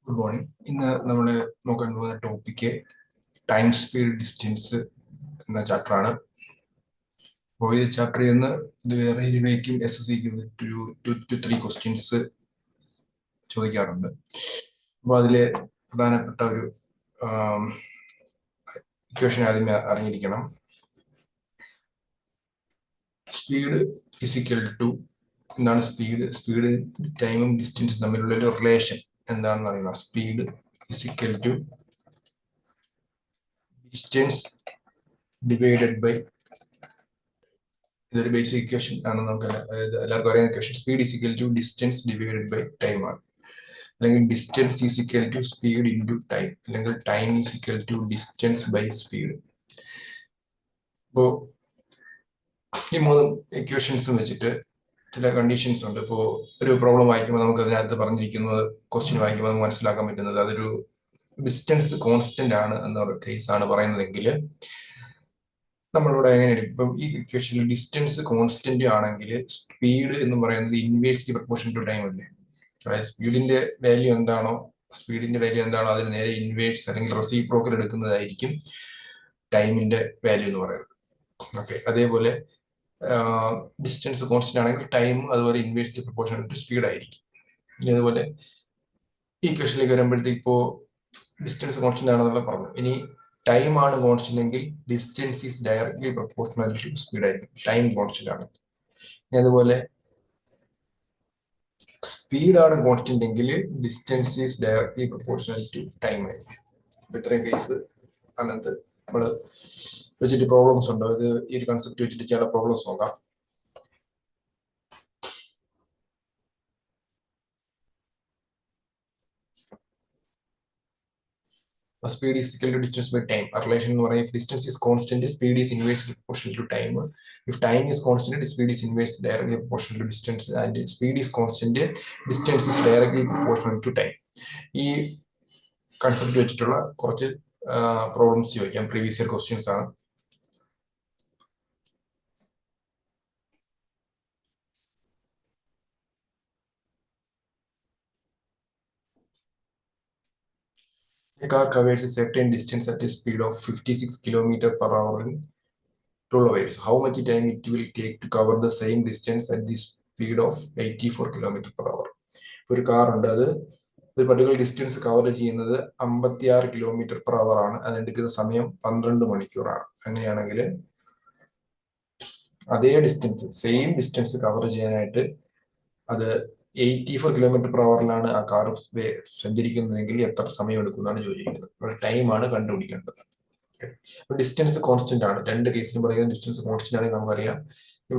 Good morning. ഇന്ന് നമ്മൾ നോക്കാൻ പോകുന്ന ടോപ്പിക്ക് ടൈം സ്പീഡ് ഡിസ്റ്റൻസ് എന്ന ചാപ്റ്ററാണ്. അപ്പോൾ ഈ ചാപ്റ്ററിൽ നിന്ന് ഇത് റെയിൽവേക്കും SSCക്കും ഒരു 3 ക്വസ്റ്റ്യൻസ് ചോദിക്കാറുണ്ട്. അപ്പോൾ അതിൽ പ്രധാനപ്പെട്ട ഒരു ഇക്വേഷൻ ആദ്യമേ അറിഞ്ഞിരിക്കണം. സ്പീഡ് ഇസിക്കൽ ടു എന്താണ് സ്പീഡ് ടൈമും ഡിസ്റ്റൻസും തമ്മിലുള്ള ഒരു റിലേഷൻ എന്താണെന്ന് അറിയണം. Speed is equal to distance divided by, ഇതൊരു ബേസിക് ഇക്വേഷൻ ആണ്. നമുക്ക് എല്ലാവർക്കും അറിയാവുന്ന equation speed is equal to distance divided by time ആണ്. അല്ലെങ്കിൽ distance is equal to speed into time, അല്ലെങ്കിൽ time is equal to distance by speed. ഇപ്പോൾ ഈ 3 ഇക്വേഷൻസും വെച്ചിട്ട് ചില കണ്ടീഷൻസ് ഉണ്ട്. ഇപ്പോൾ ഒരു പ്രോബ്ലം വായിക്കുമ്പോൾ നമുക്ക് അതിനകത്ത് പറഞ്ഞിരിക്കുന്നത്, ക്വസ്റ്റ്യൻ വായിക്കുമ്പോൾ നമുക്ക് മനസ്സിലാക്കാൻ പറ്റുന്നത് അതൊരു ഡിസ്റ്റൻസ് കോൺസ്റ്റന്റ് ആണ് എന്നൊരു കേസാണ് പറയുന്നതെങ്കിൽ നമ്മളിവിടെ എങ്ങനെയാണ്, ഇപ്പം ഈ ഇക്വേഷനിൽ ഡിസ്റ്റൻസ് കോൺസ്റ്റന്റ് ആണെങ്കിൽ സ്പീഡ് എന്ന് പറയുന്നത് ഇൻവേഴ്സ്ലി പ്രൊപ്പോർഷൻ ടു ടൈം അല്ലേ. അതായത് സ്പീഡിന്റെ വാല്യൂ എന്താണോ അതിന് നേരെ ഇൻവേഴ്സ് അല്ലെങ്കിൽ റെസിപ്രോക്കൽ എടുക്കുന്നതായിരിക്കും ടൈമിന്റെ വാല്യൂ എന്ന് പറയുന്നത്. ഓക്കെ, അതേപോലെ ഡിസ്റ്റൻസ് കോൺസ്റ്റന്റ് ആണെങ്കിൽ ടൈം അതുപോലെ ഇൻവേഴ്സ്ലി പ്രൊപ്പോർഷൻ ടു സ്പീഡ് ആയിരിക്കും. ഇനി അതുപോലെ ഈ ഇക്വേഷനിലേക്ക് വരുമ്പോഴത്തേക്ക് ഇപ്പോൾ ഡിസ്റ്റൻസ് കോൺസ്റ്റന്റ് ആണെന്നുള്ള പറഞ്ഞു. ഇനി ടൈം ആണ് കോൺസ്റ്റന്റ് എങ്കിൽ distance is directly proportional to speed ആയിരിക്കും, ടൈം കോൺസ്റ്റന്റ് ആണ്. ഇനി അതുപോലെ സ്പീഡ് ആണ് കോൺസ്റ്റന്റ് എങ്കിൽ distance is directly proportional to time ആയിരിക്കും. അപ്പൊ ഇത്രയും കേസ് അതിനകത്ത് നമ്മൾ വെച്ചിട്ട് പ്രോബ്ലംസ് ഉണ്ടോ, ഇത് ഈ ഒരു കൺസെപ്റ്റ് വെച്ചിട്ട് ചില പ്രോബ്ലംസ് നോക്കാം. Speed is equal to distance by time. A relation എന്ന് പറയുന്നത്, if distance is constant, speed is inversely proportional to time. If time is constant, speed is inversely directly proportional to distance, and speed is constant, distance is directly proportional to time. ഈ concept വെച്ചിട്ടുള്ള കുറച്ച് problems ചോദിക്കാം. Previous year questions ആണ്. A car covers a certain distance at a speed of 56 km/h in 12 hours. How much time it will take to cover the same distance at the speed of 84 km/h? ഒരു car ഉണ്ട്, അത് ഒരു particular distance cover ചെയ്യുന്നത് 56 km/h ആണ്. അതിനെടുക്കുന്ന സമയം 12 മണിക്കൂറാണ്. അങ്ങനെയാണെങ്കിൽ അതേ ഡിസ്റ്റൻസ്, സെയിം ഡിസ്റ്റൻസ് കവർ ചെയ്യാനായിട്ട് അത് 84 km/h ആ കാർ സഞ്ചരിക്കുന്നതെങ്കിൽ എത്ര സമയം എടുക്കുന്നതാണ് ചോദിക്കുന്നത്. ടൈമാണ് കണ്ടുപിടിക്കേണ്ടത്. ഡിസ്റ്റൻസ് കോൺസ്റ്റന്റ് ആണ്. രണ്ട് കേസിലും പറയുന്നത് ഡിസ്റ്റൻസ് കോൺസ്റ്റന്റ് ആണെങ്കിൽ നമുക്കറിയാം,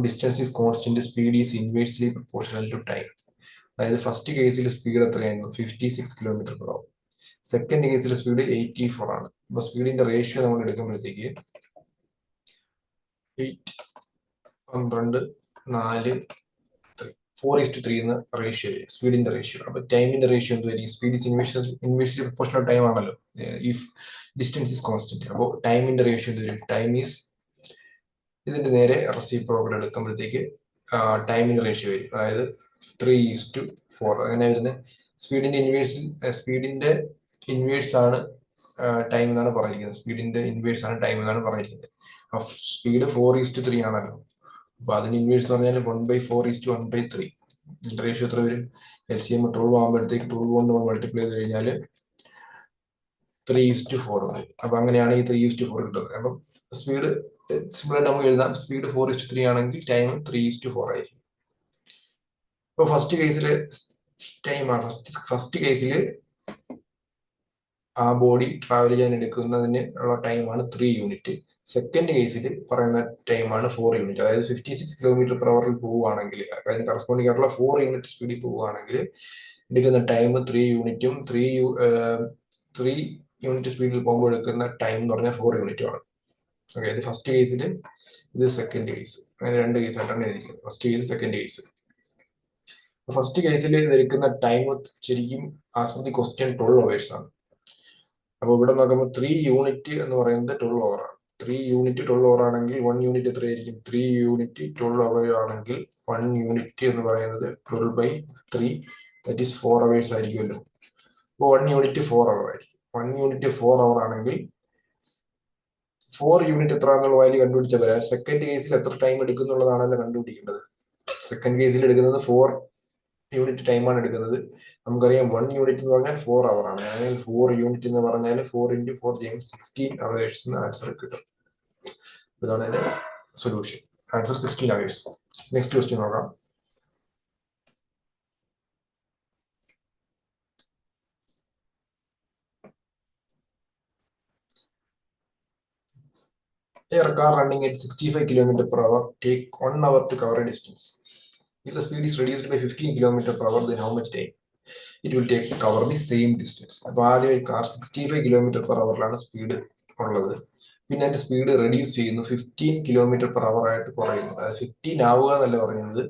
distance is constant, speed is inversely proportional to time. അതായത് ഫസ്റ്റ് കേസിൽ സ്പീഡ് എത്രയായിരുന്നു, 56 km/h. സെക്കൻഡ് കേസിൽ സ്പീഡ് 84 ആണ്. അപ്പൊ സ്പീഡിന്റെ റേഷ്യോ നമ്മൾ എടുക്കുമ്പോഴത്തേക്ക് 8, 12, 4, 4:3 എന്ന റേഷ്യോ വരും സ്പീഡിന്റെ റേഷ്യോ. അപ്പൊ ടൈമിന്റെ റേഷ്യോ എന്തുവരും, speed is inversely proportional time ആണല്ലോ ഇഫ് ഡിസ്റ്റൻസ് ഇസ് കോൺസ്റ്റന്റ്. അപ്പോൾ ടൈമിന്റെ റേഷ്യോ എന്തുവരും, ടൈം ഈസ് ഇതിന്റെ നേരെ റെസിപ്രോക്കൽ എടുക്കുമ്പോഴത്തേക്ക് ടൈമിന്റെ റേഷ്യോ വരും. അതായത് 3:4 അങ്ങനെ വരുന്നത്. സ്പീഡിന്റെ ഇൻവേഴ്സ് ആണ് ടൈം എന്നാണ് പറഞ്ഞിരിക്കുന്നത്. സ്പീഡിന്റെ ഇൻവേഴ്സ് ആണ് ടൈം എന്നാണ് പറഞ്ഞിരിക്കുന്നത്. സ്പീഡ് 4:3 ആണല്ലോ. അപ്പൊ അതിന് ഇൻവേഴ്സ് പറഞ്ഞാൽ 1/4:1/3. റേഷ്യോ എത്ര വരും, LCM 12 ആകുമ്പോഴത്തേക്ക് 12 കൊണ്ട് മൾട്ടിപ്ലൈ ചെയ്ത് കഴിഞ്ഞാൽ 3:4 വരും. അപ്പൊ അങ്ങനെയാണ് ഈ 3:4 കിട്ടുന്നത്. അപ്പം സ്പീഡ് സിമ്പിളായിട്ട് നമുക്ക് എഴുതാം. സ്പീഡ് 4:3 ആണെങ്കിൽ ടൈം 3:4 ആയിരിക്കും. ഇപ്പൊ ഫസ്റ്റ് കേസില് ടൈമാണ്. ഫസ്റ്റ് കേസിൽ ആ ബോഡി ട്രാവൽ ചെയ്യാൻ എടുക്കുന്നതിന് ഉള്ള ടൈമാണ് 3 യൂണിറ്റ്. സെക്കൻഡ് കേസിൽ പറയുന്ന ടൈമാണ് 4 യൂണിറ്റ്. അതായത് 56 km/h പോവുകയാണെങ്കിൽ, അതിന് കറസ്പോണ്ടിങ് ആയിട്ടുള്ള 4 യൂണിറ്റ് സ്പീഡിൽ പോവുകയാണെങ്കിൽ എടുക്കുന്ന ടൈം 3 യൂണിറ്റും 3 യൂണിറ്റ് സ്പീഡിൽ പോകുമ്പോൾ എടുക്കുന്ന ടൈം എന്ന് പറഞ്ഞാൽ 4 യൂണിറ്റുമാണ്. ഓക്കെ, ഇത് ഫസ്റ്റ് കേസിൽ, ഇത് സെക്കൻഡ് കേസ്. അങ്ങനെ രണ്ട് കേസായിട്ടാണ് എഴുതിയിരിക്കുന്നത്, first case second case. First കേസിൽ എടുക്കുന്ന ടൈം ശരിക്കും as per the question 12 hours ആണ്. അപ്പൊ ഇവിടെ നോക്കുമ്പോൾ 3 യൂണിറ്റ് എന്ന് പറയുന്നത് 12 hour ആണ്. 3 യൂണിറ്റ് 12 hour ആണെങ്കിൽ 1 യൂണിറ്റ് എത്രയായിരിക്കും, 3 യൂണിറ്റ് 12 hour ആണെങ്കിൽ 1 യൂണിറ്റ് എന്ന് പറയുന്നത് 12/3, ദാറ്റ് ഈസ് 4 hours ആയിരിക്കുമല്ലോ. അപ്പോൾ 1 യൂണിറ്റ് 4 അവർ ആയിരിക്കും. 1 യൂണിറ്റ് 4 അവർ ആണെങ്കിൽ 4 യൂണിറ്റ് എത്ര എന്നുള്ള വാല്യൂ കണ്ടുപിടിച്ചാൽ വരാം. സെക്കൻഡ് കേസിൽ എത്ര ടൈം എടുക്കും എന്നുള്ളതാണല്ലോ കണ്ടുപിടിക്കേണ്ടത്. സെക്കൻഡ് കേസിൽ എടുക്കുന്നത് 4 യൂണിറ്റ് ടൈമാണ് എടുക്കുന്നത്. നമുക്കറിയാം 1 യൂണിറ്റ് എന്ന് പറഞ്ഞാൽ 4 അവർ ആണ്. അല്ലെങ്കിൽ 4 യൂണിറ്റ് എന്ന് പറഞ്ഞാൽ 4 × 4 ചെയ്യുമ്പോൾ 16 അവേഴ്സ് എന്ന് ആൻസർ കിട്ടും. ഇതാണ് അതിന്റെ solution. Answer 16 hours. Next question നോക്കാം. A car running at 65 km/h take 1 hour to cover a distance. If the speed is reduced by 15 km/h, then how much time it will take to cover the same distance? അപ്പോൾ ആദ്യം car 65 km/h speed ഉള്ളത്. പിന്നെ അതിന്റെ speed reduce ചെയ്യുന്നു, 15 km/h ആയിട്ട് കുറയുന്നു. അതായത് 15 ആവുക എന്നല്ല പറയുന്നത്,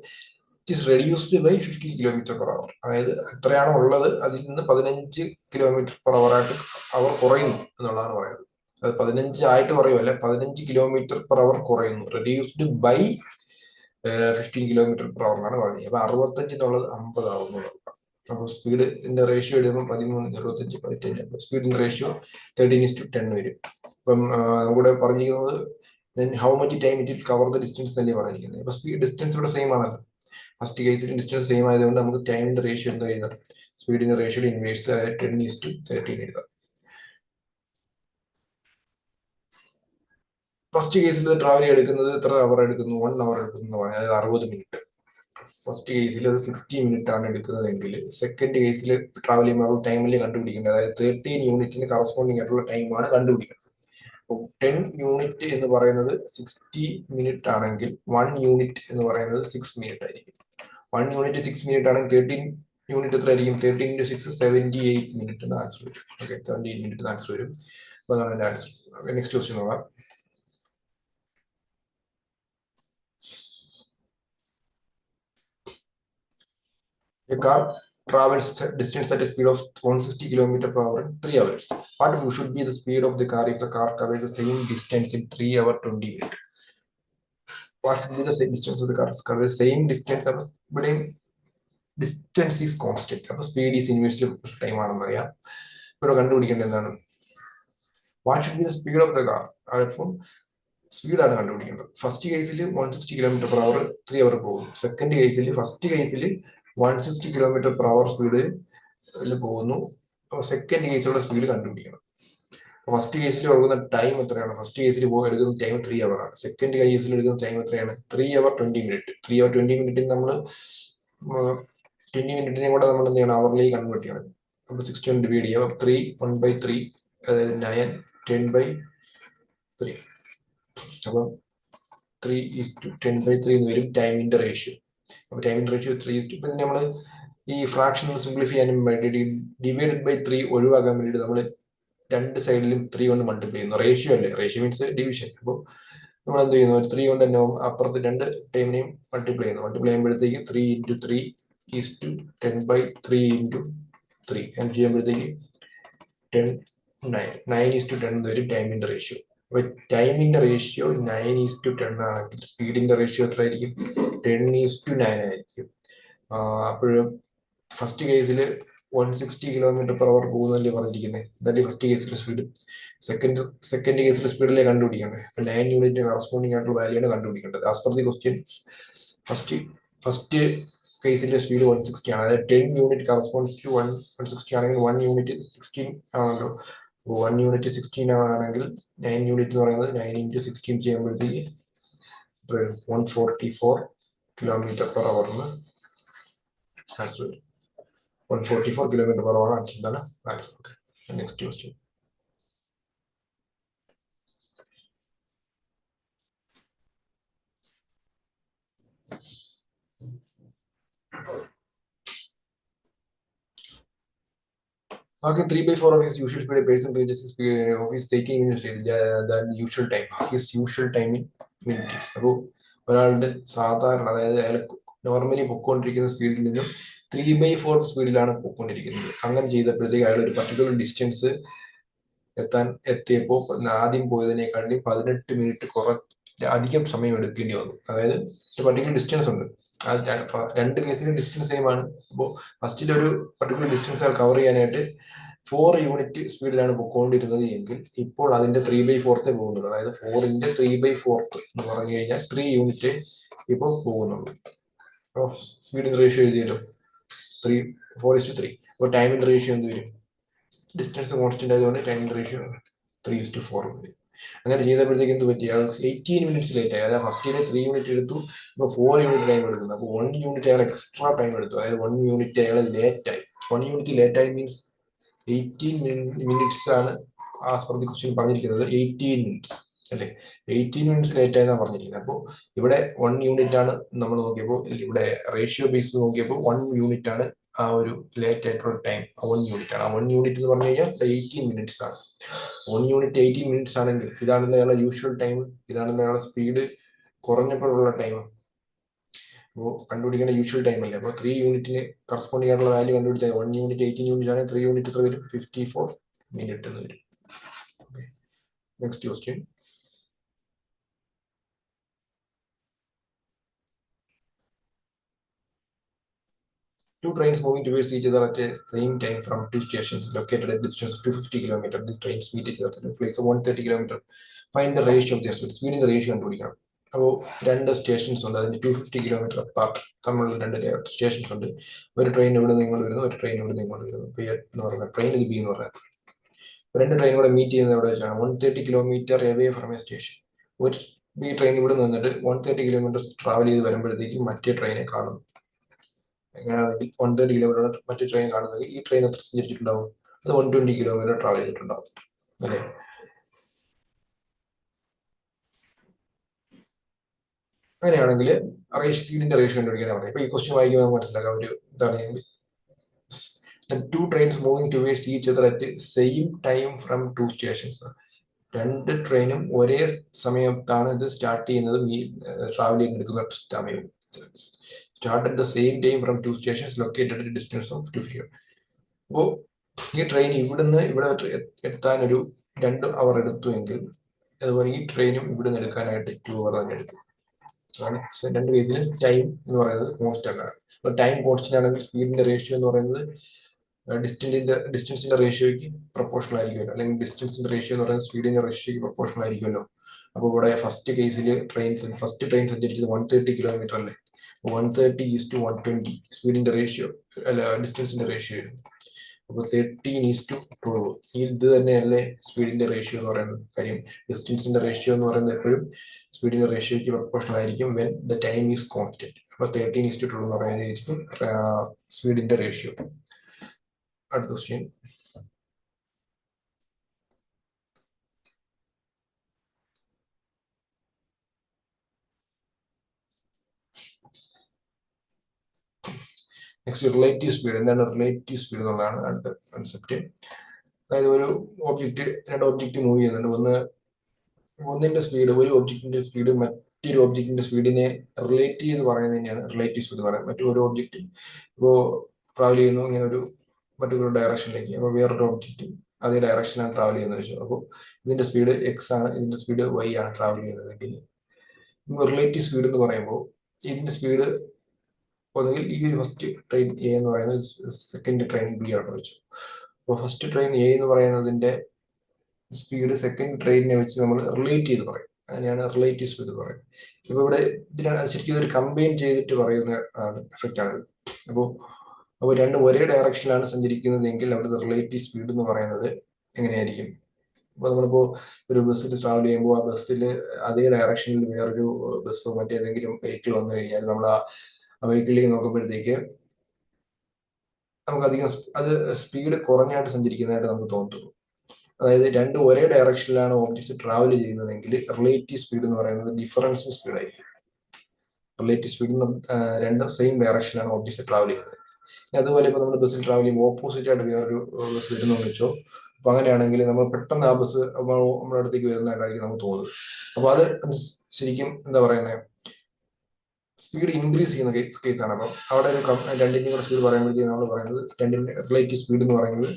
it is reduced by 15 km/h. അതായത് എത്രയാണോ ഉള്ളത് അതിൽ നിന്ന് 15 km/h ആയിട്ട് അവർ കുറയുന്നു എന്നുള്ളതാണ് പറയുന്നത്. അത് 15 ആയിട്ട് കുറയുമല്ല, 15 km/h കുറയുന്നു. റെഡ്യൂസ്ഡ് ബൈ 15 km/h എന്നാണ് പറഞ്ഞത്. അപ്പൊ 65 എന്നുള്ളത് 50 ആവുന്നു. അപ്പൊ സ്പീഡിന്റെ റേഷ്യോ എടുക്കുമ്പോൾ 13, 25, 15. സ്പീഡിന്റെ റേഷ്യോ 13:10 വരും. അപ്പം നമ്മുടെ പറഞ്ഞിരിക്കുന്നത് how much time it will cover the distance അല്ലേ പറഞ്ഞിരിക്കുന്നത്. അപ്പൊ സ്പീഡ് ഡിസ്റ്റൻസ് ഇവിടെ സെയിം ആണല്ലോ. ഫസ്റ്റ് കേസിൽ ഡിസ്റ്റൻസ് സെയിം ആയതുകൊണ്ട് നമുക്ക് ടൈമിന്റെ റേഷ്യോ എന്താ എഴുതാം? സ്പീഡിന്റെ റേഷ്യോ ഇൻവേഴ്സ് 10:13 എഴുതാം. ഫസ്റ്റ് കേസിൽ ട്രാവൽ എടുക്കുന്നത് എത്ര അവർ എടുക്കുന്നു? 1 അവർ എടുക്കുന്നു, അതായത് 60 മിനിറ്റ്. ഫസ്റ്റ് കേസിൽ അത് 60 മിനിറ്റ് ആണ് എടുക്കുന്നതെങ്കിൽ സെക്കൻഡ് കേസിൽ ട്രാവൽ ചെയ്യുമ്പോൾ ടൈമിൽ കണ്ടുപിടിക്കേണ്ടത്, അതായത് 13 യൂണിറ്റിന് കറസ്പോണ്ടിങ് ആയിട്ടുള്ള ടൈമാണ് കണ്ടുപിടിക്കുന്നത്. അപ്പോൾ 10 യൂണിറ്റ് എന്ന് പറയുന്നത് 60 മിനിറ്റ് ആണെങ്കിൽ 1 യൂണിറ്റ് എന്ന് പറയുന്നത് 6 മിനിറ്റ് ആയിരിക്കും. 1 യൂണിറ്റ് 6 മിനിറ്റ് ആണെങ്കിൽ 13 യൂണിറ്റ് എത്ര ആയിരിക്കും? 13 × 6 78 മിനിറ്റ് എന്ന് ആൻസർ വരും. ഓക്കെ, 78 മിനിറ്റ് ആൻസർ വരും. അപ്പോൾ അതാണ് എൻ്റെ ആൻസർ. ഓക്കെ, നെക്സ്റ്റ് ക്വസ്റ്റ്യൻ നോക്കാം. A car travels distance at a speed of 160 km/h in 3 hours. What should be the speed of the car if the car covers the same distance in 3 hours 20 minutes? What should be the same distance of the car covers same distance? But distance is constant. അപ്പോൾ speed is inversely proportional time ആണെന്ന് അറിയാം. ഇവിടെ കണ്ടുപിടിക്കേണ്ടത് എന്താണ്? What should be the speed of the car? അപ്പം സ്പീഡാണ് കണ്ടുപിടിക്കേണ്ടത്. First കേസിൽ 160 km/h 3 അവർ പോകും. സെക്കൻഡ് കേസിൽ ഫസ്റ്റ് കേസിൽ 160 km/h സ്പീഡിൽ പോകുന്നു. സെക്കൻഡ് കേസിലുള്ള സ്പീഡ് കണ്ടുപിടിക്കണം. ഫസ്റ്റ് കേസിൽ കൊടുക്കുന്ന ടൈം എത്രയാണ്? ഫസ്റ്റ് കേസിൽ എടുക്കുന്ന ടൈം 3 അവർ ആണ്. സെക്കൻഡ് കേസിൽ എടുക്കുന്ന ടൈം എത്രയാണ്? 3 hours 20 minutes. 3 hours 20 minutes നമ്മൾ 20 മിനിറ്റിനെ കൂടെ നമ്മൾ എന്ത് ചെയ്യണം? അവറിലേക്ക് കൺവേർട്ട് ചെയ്യണം. അപ്പോൾ 60 കൊണ്ട് ഡിവൈഡ് ചെയ്യാം. 3 1/3, അതായത് 9 10/3. അപ്പം 3:10/3 എന്ന് വരും ടൈമിന്റെ റേഷ്യോ. അപ്പൊ ടൈമിന്റെ റേഷ്യോ 3. ഇപ്പൊ നമ്മൾ ഈ ഫ്രാക്ഷൻ സിംപ്ലിഫൈ ചെയ്യാനും വേണ്ടി ഡിവൈഡഡ് ബൈ 3 ഒഴിവാക്കാൻ വേണ്ടിയിട്ട് നമ്മൾ രണ്ട് സൈഡിലും 3 കൊണ്ട് മൾട്ടിപ്ലൈ ചെയ്യുന്നു. റേഷ്യോ അല്ലേ, റേഷ്യോ മീൻസ് ഡിവിഷൻ. അപ്പോൾ നമ്മൾ എന്ത് ചെയ്യുന്നു? 3 കൊണ്ട് തന്നെ അപ്പുറത്ത് രണ്ട് ടൈമിനെയും മൾട്ടിപ്ലൈ ചെയ്യുന്നു. മൾട്ടിപ്ലൈ ചെയ്യുമ്പോഴത്തേക്ക് 3 × 3 is to 10/3 × 3 എന്ന് ചെയ്യുമ്പോഴത്തേക്ക് 9:10 എന്ന് വരും ടൈമിന്റെ റേഷ്യോ. അപ്പൊ ടൈമിന്റെ റേഷ്യോ 9:10 ആണെങ്കിൽ സ്പീഡിന്റെ റേഷ്യോ എത്ര ആയിരിക്കും? 10:9 ആയിരിക്കും. അപ്പോഴും ഫസ്റ്റ് കേസിൽ 160 km/h പോകുന്നല്ലേ പറഞ്ഞിരിക്കുന്നത്. അതല്ലേ ഫസ്റ്റ് കേസിലെ സ്പീഡ്. സെക്കൻഡ് കേസിലെ സ്പീഡിലെ കണ്ടുപിടിക്കേണ്ടത്. 9 യൂണിറ്റ് കറസ്പോണ്ടിങ് ആയിട്ടുള്ള വാല്യൂയാണ് കണ്ടുപിടിക്കേണ്ടത്. As per the question first കേസിലെ സ്പീഡ് 160 ആണ്. അതായത് 10 യൂണിറ്റ് കറസ്പോണ്ട് ടു 160 ആണെങ്കിൽ 1 യൂണിറ്റ് 16 ആണല്ലോ. 1 യൂണിറ്റ് 16 ആണെങ്കിൽ 9 യൂണിറ്റ് എന്ന് പറയുന്നത് 9 × 16 ചെയ്യുമ്പോഴത്തേക്ക് 144 km/h ആൻസർ വരും. 144 km/h ആൻസർ. എന്താണ് answer? Okay, next question. Okay, 3/4 of his usual speed, a person reaches his speed of his taking minutes than usual time. His usual time in minutes. അപ്പോൾ ഒരാളുടെ സാധാരണ, അതായത് അയാൾ നോർമലി പൊക്കോണ്ടിരിക്കുന്ന സ്പീഡിൽ നിന്നും 3/4 സ്പീഡിലാണ് പൊക്കോണ്ടിരിക്കുന്നത്. അങ്ങനെ ചെയ്തപ്പോഴത്തേക്ക് അയാൾ ഒരു പർട്ടിക്കുലർ ഡിസ്റ്റൻസ് എത്തിയപ്പോൾ ആദ്യം പോയതിനേക്കാളും 18 മിനിറ്റ് അധികം സമയം എടുക്കേണ്ടി വന്നു. അതായത് ഒരു പർട്ടിക്കുലർ ഡിസ്റ്റൻസ് ഉണ്ട്, രണ്ട് കേസിലും ഡിസ്റ്റൻസ് സെയിം ആണ്. അപ്പോൾ ഫസ്റ്റിൽ ഒരു പർട്ടിക്കുലർ ഡിസ്റ്റൻസ് കവർ ചെയ്യാനായിട്ട് 4 യൂണിറ്റ് സ്പീഡിലാണ് പൊക്കോണ്ടിരുന്നത് എങ്കിൽ ഇപ്പോൾ അതിന്റെ 3/4 പോകുന്നുള്ളൂ. അതായത് 4ന്റെ 3/4 എന്ന് പറഞ്ഞു കഴിഞ്ഞാൽ 3 യൂണിറ്റ് ഇപ്പോൾ പോകുന്നുള്ളൂ. അപ്പോൾ സ്പീഡിന്റെ റേഷ്യോ എഴുതിയല്ലോ 4:3. അപ്പോൾ ടൈമിന്റെ റേഷ്യോ എന്ത് വരും? ഡിസ്റ്റൻസ് കോൺസ്റ്റന്റ് ആയതുകൊണ്ട് ടൈമിന്റെ റേഷ്യോ 3:4 വരും. അങ്ങനെ ചെയ്തപ്പോഴത്തേക്ക് എന്ത് പറ്റി? 18 മിനിറ്റ്സ് ലേറ്റ് ആയി. അതായത് ഫസ്റ്റിലെ 3 യൂണിറ്റ് എടുത്തു, ഇപ്പൊ 4 യൂണിറ്റ് ടൈം എടുക്കുന്നു. അപ്പോൾ 1 യൂണിറ്റ് അയാൾ എക്സ്ട്രാ ടൈം എടുത്തു. അതായത് 1 യൂണിറ്റ് അയാൾ ലേറ്റ് ആയി. 1 യൂണിറ്റ് ലേറ്റ് ആയി മീൻസ് 18 മിനിറ്റ്സ് ആണ് ആസ് പെർ ദി ക്വസ്റ്റ്യൻ പറഞ്ഞിരിക്കുന്നത്. 18 മിനിറ്റ്സ് അല്ലെ? 18 മിനിറ്റ്സ് ലേറ്റ് ആയെന്നാണ് പറഞ്ഞിരിക്കുന്നത്. അപ്പോൾ ഇവിടെ 1 യൂണിറ്റ് ആണ് നമ്മൾ നോക്കിയപ്പോൾ, ഇവിടെ റേഷ്യോ ബേസ് നോക്കിയപ്പോൾ 1 യൂണിറ്റ് ആണ് ആ ഒരു ലേറ്റ് ആയിട്ടുള്ള ടൈം. 1 യൂണിറ്റ് ആണ്. 1 യൂണിറ്റ് എന്ന് പറഞ്ഞു കഴിഞ്ഞാൽ 18 മിനിറ്റ്സ് ആണ്. 1 യൂണിറ്റ് 18 മിനിറ്റ്സ് ആണെങ്കിൽ ഇതാണല്ലോ അയാളുടെ യൂഷ്വൽ ടൈം, ഇതാണല്ലോ അയാളുടെ സ്പീഡ് കുറഞ്ഞപ്പോഴുള്ള ടൈം. അപ്പോൾ കണ്ടുപിടിക്കേണ്ട യൂഷ്വൽ ടൈം അല്ലേ? അപ്പോൾ 3 യൂണിറ്റിന് കറസ്പോണ്ടിങ് ആയിട്ടുള്ള വാല്യൂ കണ്ടുപിടിച്ചാൽ 1 യൂണിറ്റ് 18 യൂണിറ്റ് ആണെങ്കിൽ 3 യൂണിറ്റ് എത്ര വരും? 54 മിനിറ്റ് എന്ന് വരും. Next question. Two trains moving towards each other at the same time from two stations located at a distance of 250 km. These trains meet each other at a flights of 130 km. Find the ratio of their speed. Speed in the ratio കണ്ടുപിടിക്കണം. അപ്പോൾ രണ്ട് stations ഉണ്ട്. അതിന്റെ 250 kilometre apart തമ്മിലുള്ള രണ്ട് stations ഉണ്ട്. ഒരു train ഇവിടെ നിന്ന് ഇങ്ങോട്ട് വരുന്നു, ഒരു ട്രെയിൻ ഇവിടെ നിന്ന് ഇങ്ങോട്ട് വരുന്നു. പി എന്ന് പറയുന്നത് ട്രെയിൻ, ഇത് ബി എന്ന് പറയുന്നത്. രണ്ട് ട്രെയിൻ കൂടെ മീറ്റ് ചെയ്യുന്നത് എവിടെ വെച്ചാണ്? 130 kilometre away from A station. ഒരു ഈ ട്രെയിൻ ഇവിടെ നിന്നിട്ട് 130 കിലോമീറ്റർ ട്രാവൽ ചെയ്ത് വരുമ്പോഴത്തേക്ക് മറ്റേ ട്രെയിനെ കാണുന്നു. എങ്ങനെയാണെങ്കിൽ 130 കിലോമീറ്റർ മറ്റേ ട്രെയിൻ കാണുന്നെങ്കിൽ ഈ ട്രെയിൻ എത്ര സഞ്ചരിച്ചിട്ടുണ്ടാവും? അത് 120 കിലോമീറ്റർ ട്രാവൽ ചെയ്തിട്ടുണ്ടാവും അല്ലേ? അങ്ങനെയാണെങ്കിൽ സ്പീഡിന്റെ റേഷ്യോ കണ്ടുപിടിക്കാൻ പറയാം. ഇപ്പൊ ഈ ക്വസ്റ്റ്യൻ വായിക്കുമ്പോൾ നമുക്ക് മനസ്സിലാക്കാം ഒരു ഇതാണെങ്കിൽ two trains moving towards each other at the same time from two stations. രണ്ട് ട്രെയിനും ഒരേ സമയത്താണ് ഇത് സ്റ്റാർട്ട് ചെയ്യുന്നത്, ട്രാവൽ ചെയ്തെടുക്കുന്ന സമയവും. Start at the same time from two stations located at distance of 250. അപ്പോൾ ഈ ട്രെയിൻ ഇവിടുന്ന് ഇവിടെ എത്താൻ ഒരു 2 അവർ എടുത്തുവെങ്കിൽ അതുപോലെ ഈ ട്രെയിനും ഇവിടുന്ന് എടുക്കാനായിട്ട് 2 അവർ തന്നെ എടുക്കും. രണ്ട് കേസിലും ടൈം എന്ന് പറയുന്നത് കോൺസ്റ്റന്റ് ആണ്. അപ്പോൾ ടൈം കോൺസ്റ്റന്റ് ആണെങ്കിൽ സ്പീഡിന്റെ റേഷ്യോ എന്ന് പറയുന്നത് ഡിസ്റ്റൻസിന്റെ റേഷ്യോയ്ക്ക് പ്രൊപ്പോർഷണൽ ആയിരിക്കുമല്ലോ, അല്ലെങ്കിൽ ഡിസ്റ്റൻസിന്റെ റേഷ്യോ എന്ന് പറയുന്നത് സ്പീഡിന്റെ റേഷ്യോയ്ക്ക് പ്രൊപ്പോർഷണൽ ആയിരിക്കുമല്ലോ. അപ്പോൾ ഇവിടെ ഫസ്റ്റ് കേസിൽ ഫസ്റ്റ് ട്രെയിൻ സഞ്ചരിച്ചത് 130 കിലോമീറ്റർ അല്ലേ? 130:120 സ്പീഡിന്റെ റേഷ്യോ അല്ല ഡിസ്റ്റൻസിന്റെ റേഷ്യോ ആയിരുന്നു. അപ്പോൾ 13:12 ഇത് തന്നെയല്ലേ സ്പീഡിന്റെ റേഷ്യോ എന്ന് പറയുന്നത്. കാര്യം ഡിസ്റ്റൻസിന്റെ റേഷ്യോ എന്ന് പറയുന്നത് എപ്പോഴും സ്പീഡിന്റെ റേഷ്യോയ്ക്ക് പ്രൊപ്പോർഷണൽ ആയിരിക്കും when the time is constant. അപ്പോൾ 13:12 എന്ന് പറയുന്നതായിരിക്കും സ്പീഡിന്റെ റേഷ്യോ. അടുത്ത ക്വസ്റ്റ്യൻ. Next relative speed. എന്താണ് റിലേറ്റീവ് സ്പീഡ് എന്നുള്ളതാണ് അടുത്ത കൺസെപ്റ്റ്. അതായത് ഒരു ഒബ്ജക്റ്റ്, രണ്ട് ഒബ്ജക്റ്റ് മൂവ് ചെയ്യുന്നുണ്ട്. ഒന്നിന്റെ സ്പീഡ്, ഒരു ഒബ്ജക്റ്റിന്റെ സ്പീഡ് മറ്റൊരു ഒബ്ജക്റ്റിന്റെ സ്പീഡിനെ റിലേറ്റ് ചെയ്ത് പറയുന്നത് തന്നെയാണ് റിലേറ്റീവ് സ്പീഡ് എന്ന് പറയുന്നത്. മറ്റൊരു ഒബ്ജക്റ്റ് ഇപ്പോൾ ട്രാവൽ ചെയ്യുന്നു ഇങ്ങനെ ഒരു പർട്ടിക്കുലർ ഡയറക്ഷനിലേക്ക്, അപ്പോൾ വേറൊരു ഒബ്ജക്റ്റ് അതേ ഡയറക്ഷനിലാണ് ട്രാവൽ ചെയ്യുന്നത് വെച്ചു. അപ്പോൾ ഇതിന്റെ സ്പീഡ് എക്സ് ആണ്, ഇതിന്റെ സ്പീഡ് വൈ ആണ് ട്രാവൽ ചെയ്യുന്നതെങ്കിൽ റിലേറ്റീവ് സ്പീഡ് എന്ന് പറയുമ്പോൾ ഇതിന്റെ സ്പീഡ് ഒന്നുകിൽ ഈ ഫസ്റ്റ് ട്രെയിൻ എ എന്ന് പറയുന്നത് സെക്കൻഡ് ട്രെയിൻ ബി ആണ് വെച്ചു. അപ്പോൾ ഫസ്റ്റ് ട്രെയിൻ എ എന്ന് പറയുന്നതിന്റെ സ്പീഡ് സെക്കൻഡ് ട്രെയിനിനെ വെച്ച് നമ്മൾ റിലേറ്റ് ചെയ്ത് പറയും. അതിനെയാണ് റിലേറ്റീവ് സ്പീഡ് എന്ന് പറയുന്നത്. ഇപ്പോൾ ഇവിടെ ഇതിനാണ് ശരിക്കും ഇതൊരു കമ്പൈൻ ചെയ്തിട്ട് പറയുന്ന എഫക്റ്റ് ആണ്. അപ്പോൾ രണ്ടും ഒരേ ഡയറക്ഷനിലാണ് സഞ്ചരിക്കുന്നതെങ്കിൽ അവിടുത്തെ റിലേറ്റീവ് സ്പീഡ് എന്ന് പറയുന്നത് എങ്ങനെയായിരിക്കും? അപ്പോൾ നമ്മളിപ്പോൾ ഒരു ബസ്സിൽ ട്രാവൽ ചെയ്യുമ്പോൾ ആ ബസ്സിൽ അതേ ഡയറക്ഷനിൽ വേറൊരു ബസ്സോ മറ്റേതെങ്കിലും വെഹിക്കിൾ വന്നു കഴിഞ്ഞാൽ നമ്മൾ ആ വെഹിക്കിളിലേക്ക് നോക്കുമ്പോഴത്തേക്ക് നമുക്കധികം അത് സ്പീഡ് കുറഞ്ഞായിട്ട് സഞ്ചരിക്കുന്നതായിട്ട് നമുക്ക് തോന്നുന്നു. അതായത് രണ്ടും ഒരേ ഡയറക്ഷനിലാണ് ഓബ്ജക്ട്സ് ട്രാവൽ ചെയ്യുന്നതെങ്കിൽ റിലേറ്റീവ് സ്പീഡ് എന്ന് പറയുന്നത് ഡിഫറൻഷ്യൽ സ്പീഡ് ആയിരിക്കും. റിലേറ്റീവ് സ്പീഡ് രണ്ടും സെയിം ഡയറക്ഷനിലാണ് ഓബ്ജക്ട്സ് ട്രാവൽ ചെയ്യുന്നത്. അതുപോലെ ഇപ്പോൾ നമ്മൾ ബസ്സിൽ ട്രാവൽ ചെയ്യുമ്പോൾ ഓപ്പോസിറ്റ് ആയിട്ട് വേറൊരു ബസ് വരുന്നതെന്ന് വെച്ചോ. അപ്പൊ അങ്ങനെയാണെങ്കിൽ നമ്മൾ പെട്ടെന്ന് ആ ബസ് നമ്മുടെ അടുത്തേക്ക് വരുന്നതായിട്ടായിരിക്കും നമുക്ക് തോന്നുന്നത്. അപ്പൊ അത് ശരിക്കും എന്താ പറയുന്നത്, സ്പീഡ് ഇൻക്രീസ് ചെയ്യുന്ന കേസാണ്. അപ്പം അവിടെ ഒരു രണ്ടിന്റെ കൂടെ സ്പീഡ് പറയുമ്പോഴത്തേക്കും നമ്മൾ പറയുന്നത് രണ്ടിന്റെ റിലേറ്റീവ് സ്പീഡ് എന്ന് പറയുന്നത്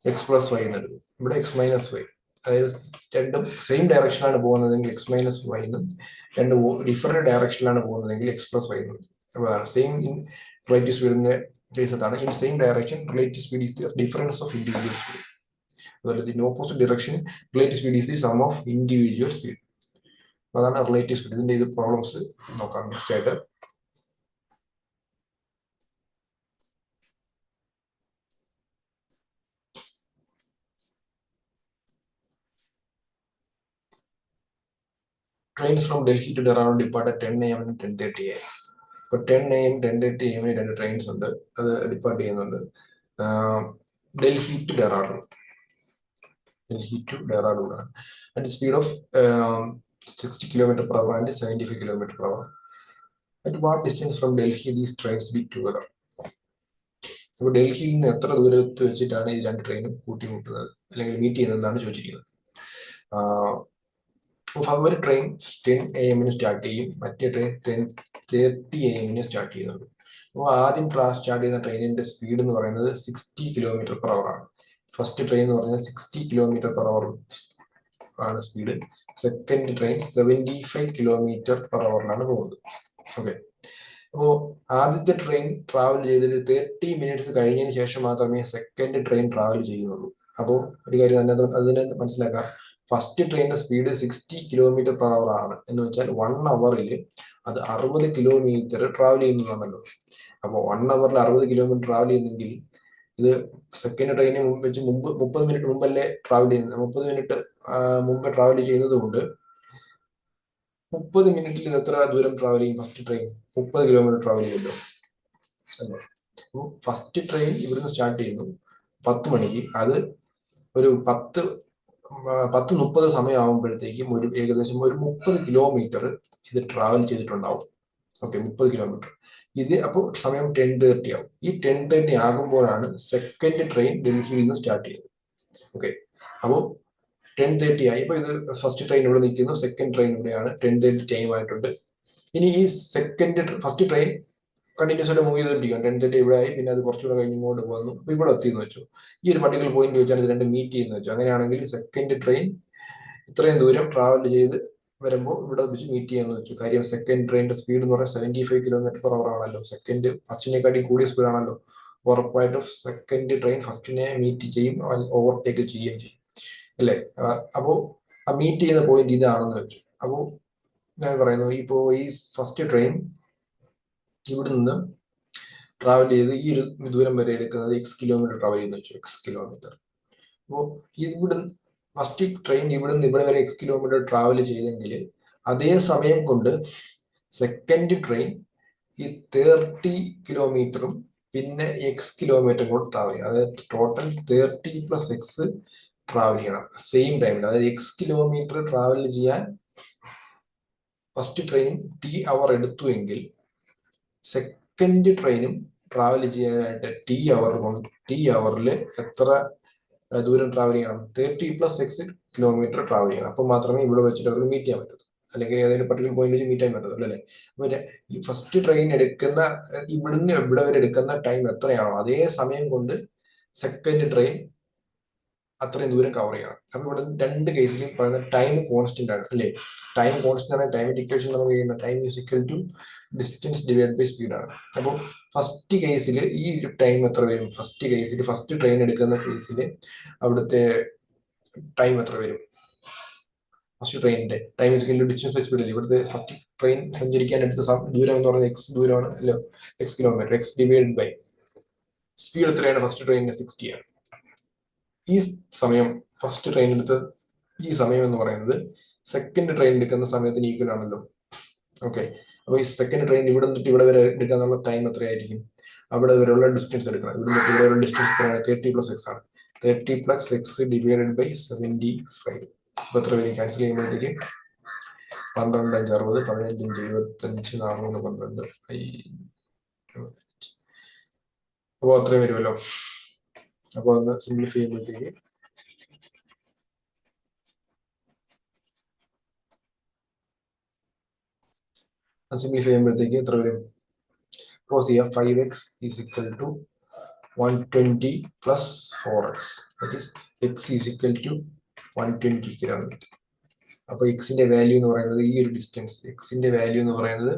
x+y എന്നെടുക്കും. ഇവിടെ x-y. അതായത് രണ്ടും സെയിം ഡയറക്ഷനിലാണ് പോകുന്നതെങ്കിൽ എക്സ് മൈനസ് വൈ എന്നും, രണ്ട് ഡിഫറെന്റ് ഡയറക്ഷനിലാണ് പോകുന്നതെങ്കിൽ എക്സ് പ്ലസ് വൈ എന്നും. അപ്പോൾ സെയിം ഇൻ റിലേറ്റീവ് സ്പീഡിന്റെ കേസ് അതാണ്. In same direction relative speed is the difference of individual speed. അതുപോലെ in opposite direction relative speed is the sum of individual speed. അതാണ് relative speed. ഇതിന്റെ ഇത് problems നോക്കാം next ആയിട്ട്. Trains from Delhi to Dehradun depart at 10 AM and 10:30 AM. ഇപ്പോൾ 10 AM 10:30 AM രണ്ട് trains ഉണ്ട്, അത് ഡിപ്പാർട്ട് ചെയ്യുന്നുണ്ട്. ഡൽഹി ടു ഡെറാഡൂൺ, ഡൽഹി ടു ഡെറാഡൂൺ ആണ്. At speed of 60 km/h and 75 km/h. At what distance from Delhi these trains be together? അപ്പോൾ ഡൽഹിയിൽ നിന്ന് എത്ര ദൂരത്ത് വെച്ചിട്ടാണ് ഈ രണ്ട് ട്രെയിനും കൂട്ടിമുട്ടുന്നത് അല്ലെങ്കിൽ മീറ്റ് ചെയ്യുന്നതെന്നാണ് ചോദിച്ചിരിക്കുന്നത്. ഒരു ട്രെയിൻ 10 AM സ്റ്റാർട്ട് ചെയ്യും, മറ്റേ ട്രെയിൻ 10:30 AM സ്റ്റാർട്ട് ചെയ്യുന്നുണ്ട്. അപ്പോൾ ആദ്യം സ്റ്റാർട്ട് ചെയ്യുന്ന ട്രെയിനിന്റെ സ്പീഡ് എന്ന് പറയുന്നത് 60 km/h ആണ്. ഫസ്റ്റ് ട്രെയിൻ എന്ന് പറഞ്ഞാൽ 60 km/h ആണ് സ്പീഡ്. സെക്കൻഡ് ട്രെയിൻ 75 km/h പോകുന്നത്. ഓക്കെ, അപ്പോൾ ആദ്യത്തെ ട്രെയിൻ ട്രാവൽ ചെയ്തിട്ട് 30 minutes കഴിഞ്ഞതിന് ശേഷം മാത്രമേ സെക്കൻഡ് ട്രെയിൻ ട്രാവൽ ചെയ്യുന്നുള്ളൂ. അപ്പോൾ ഒരു കാര്യം അതിനെ മനസ്സിലാക്കാം. ഫസ്റ്റ് ട്രെയിനിന്റെ സ്പീഡ് 60 km/h ആണ് എന്ന് വെച്ചാൽ 1 hourൽ അത് 60 km ട്രാവൽ ചെയ്യുന്നതാണല്ലോ. അപ്പോൾ 1 hourൽ 60 km ട്രാവൽ ചെയ്യുന്നെങ്കിൽ ഇത് സെക്കൻഡ് ട്രെയിനെ വെച്ച് 30 minute മുമ്പല്ലേ ട്രാവൽ ചെയ്യുന്നത്. 30 minute മുമ്പ് ട്രാവൽ ചെയ്യുന്നത് കൊണ്ട് 30 minute ഇത് എത്ര ദൂരം ട്രാവൽ ചെയ്യും? ഫസ്റ്റ് ട്രെയിൻ 30 km ട്രാവൽ ചെയ്യുമല്ലോ അല്ലേ. അപ്പോൾ ഫസ്റ്റ് ട്രെയിൻ ഇവിടുന്ന് സ്റ്റാർട്ട് ചെയ്യുന്നു 10 മണിക്ക്. അത് ഒരു 10:30 സമയമാകുമ്പോഴത്തേക്കും ഏകദേശം ഒരു 30 km ഇത് ട്രാവൽ ചെയ്തിട്ടുണ്ടാവും. Okay, 30 km. ഇത് അപ്പോൾ സമയം 10:30 ആവും. ഈ 10:30 ആകുമ്പോഴാണ് സെക്കൻഡ് ട്രെയിൻ ഡൽഹിയിൽ നിന്ന് സ്റ്റാർട്ട് ചെയ്യുന്നത്. ഓക്കെ, അപ്പോൾ 10:30 ആയി. ഇപ്പോൾ ഇത് ഫസ്റ്റ് ട്രെയിൻ ഇവിടെ നിൽക്കുന്നു, സെക്കൻഡ് ട്രെയിൻ ഇവിടെയാണ്. 10:30 ടൈം ആയിട്ടുണ്ട്. ഇനി ഈ ഫസ്റ്റ് ട്രെയിൻ കണ്ടിന്യൂസ് ആയിട്ട് മൂവ് ചെയ്തുകൊണ്ടിരിക്കും. 10:30 ഇവിടെ ആയി, പിന്നെ അത് കുറച്ചുകൂടെ കഴിഞ്ഞ് ഇങ്ങോട്ട് വന്നു, അപ്പോൾ ഇവിടെ എത്തിയെന്ന് വെച്ചു. ഈ ഒരു പർട്ടിക്കുലർ പോയിന്റ് വെച്ചാണ് ഇത് രണ്ട് മീറ്റ് ചെയ്യുന്നത് വെച്ചു. അങ്ങനെയാണെങ്കിൽ സെക്കൻഡ് ട്രെയിൻ ഇത്രയും ദൂരം ട്രാവൽ ചെയ്ത് വരുമ്പോൾ ഇവിടെ വെച്ച് മീറ്റ് ചെയ്യാന്ന് വെച്ചു. കാര്യം സെക്കൻഡ് ട്രെയിനിന്റെ സ്പീഡ് എന്ന് പറഞ്ഞാൽ 75 km/h ആണല്ലോ. സെക്കൻഡ് ഫസ്റ്റിനെക്കാട്ടി കൂടിയ സ്പീഡ് ആണല്ലോ. ഉറപ്പായിട്ടും സെക്കൻഡ് ട്രെയിൻ ഫസ്റ്റിനെ മീറ്റ് ചെയ്യും, ഓവർടേക്ക് ചെയ്യുകയും ചെയ്യും അല്ലേ. അപ്പോൾ ആ മീറ്റ് ചെയ്യുന്ന പോയിന്റ് ഇതാണെന്ന് വെച്ചു. അപ്പോൾ ഞാൻ പറയുന്നു, ഇപ്പോൾ ഈ ഫസ്റ്റ് ട്രെയിൻ ഇവിടെ നിന്ന് ട്രാവൽ ചെയ്ത് ഈ ഒരു ദൂരം വരെ എടുക്കുന്നത് X km ട്രാവൽ ചെയ്യുന്ന വെച്ചു. X km. അപ്പോൾ ഇവിടെ ഫസ്റ്റ് ട്രെയിൻ ഇവിടെ നിന്ന് ഇവിടെ വരെ X km ട്രാവൽ ചെയ്തെങ്കിൽ അതേ സമയം കൊണ്ട് സെക്കൻഡ് ട്രെയിൻ ഈ 30 km പിന്നെ X km കൂടെ ട്രാവൽ ചെയ്യണം. അതായത് ടോട്ടൽ 30 + X ട്രാവൽ ചെയ്യണം സെയിം ടൈമിൽ. അതായത് X km ട്രാവൽ ചെയ്യാൻ ഫസ്റ്റ് ട്രെയിൻ T hour എടുത്തു എങ്കിൽ സെക്കൻഡ് ട്രെയിനും ട്രാവൽ ചെയ്യാനായിട്ട് T hourൽ എത്ര ദൂരം ട്രാവൽ ചെയ്യണം? 30 + X km ട്രാവൽ ചെയ്യണം. അപ്പോൾ മാത്രമേ ഇവിടെ വെച്ചിട്ട് അവർക്ക് മീറ്റ് ചെയ്യാൻ പറ്റൂ, അല്ലെങ്കിൽ ഏതെങ്കിലും പർട്ടിക്കുലർ പോയിന്റ് വെച്ച് മീറ്റ് ചെയ്യാൻ പറ്റത്തുള്ളൂ അല്ലേ. അപ്പോൾ ഈ ഫസ്റ്റ് ട്രെയിൻ എടുക്കുന്ന ഇവിടുന്ന് ഇവിടെ വരെ എടുക്കുന്ന ടൈം എത്രയാണോ അതേ സമയം കൊണ്ട് സെക്കൻഡ് ട്രെയിൻ അത്രയും ദൂരം കവർ ചെയ്യണം. അപ്പൊ ഇവിടെ രണ്ട് കേസിലും പറയുന്ന ടൈം കോൺസ്റ്റന്റ് ആണ് അല്ലേ. ടൈം കോൺസ്റ്റന്റ് ആണ്. ടൈമിന്റെ ഇക്വേഷൻ നമുക്ക് ചെയ്യുന്ന time is equal to distance divide by speed ആണ്. അപ്പോൾ ഫസ്റ്റ് കേസിൽ ഈ ഒരു ടൈം എത്ര വരും? ഫസ്റ്റ് കേസിൽ ഫസ്റ്റ് ട്രെയിൻ എടുക്കുന്ന കേസിൽ അവിടുത്തെ ടൈം എത്ര വരും? ഫസ്റ്റ് ട്രെയിനിന്റെ time is equal to distance by speed അല്ലേ. ഇവിടുത്തെ ഫസ്റ്റ് ട്രെയിൻ സഞ്ചരിക്കാൻ എടുത്ത ദൂരം എന്ന് പറയുന്നത് X ദൂരമാണ് അല്ലോ. X km. X divide by speed എത്രയാണ്? ഫസ്റ്റ് ട്രെയിനിന് 60 ആണ്. ഈ സമയം ഫസ്റ്റ് ട്രെയിൻ എടുത്ത ഈ സമയം എന്ന് പറയുന്നത് സെക്കൻഡ് ട്രെയിൻ എടുക്കുന്ന സമയത്തിന് ഈക്വൽ ആണല്ലോ. ഓക്കെ, അപ്പൊ ഈ സെക്കൻഡ് ട്രെയിൻ ഇവിടെ നിന്നിട്ട് ഇവിടെ വരെ എടുക്കാനുള്ള ടൈം എത്രയായിരിക്കും? അവിടെ വരെയുള്ള ഡിസ്റ്റൻസ് എടുക്കണം. ഇവിടെ നിന്നിട്ട് ഇവിടെ ഡിസ്റ്റൻസ് എത്രയാണ്? 30 + X ആണ്. 30 + X ഡിവൈഡഡ് ബൈ 75. അപ്പൊ എത്ര വരും? ക്യാൻസൽ ചെയ്യുമ്പോഴത്തേക്ക് 12 5 60, 15 5 25, 4 12 അപ്പോൾ അത്രയും വരുമല്ലോ. അപ്പോൾ ഒന്ന് സിംപ്ലിഫൈ ചെയ്യുമ്പോഴത്തേക്ക് എത്ര വരും? ക്ലോസ് ചെയ്യുക. 5x is equal to 120 + 4x. That is x is equal to 120 kilometre. അപ്പൊ എക്സിന്റെ വാല്യൂ എന്ന് പറയുന്നത് ഈ ഒരു ഡിസ്റ്റൻസ്, എക്സിന്റെ വാല്യൂ എന്ന് പറയുന്നത്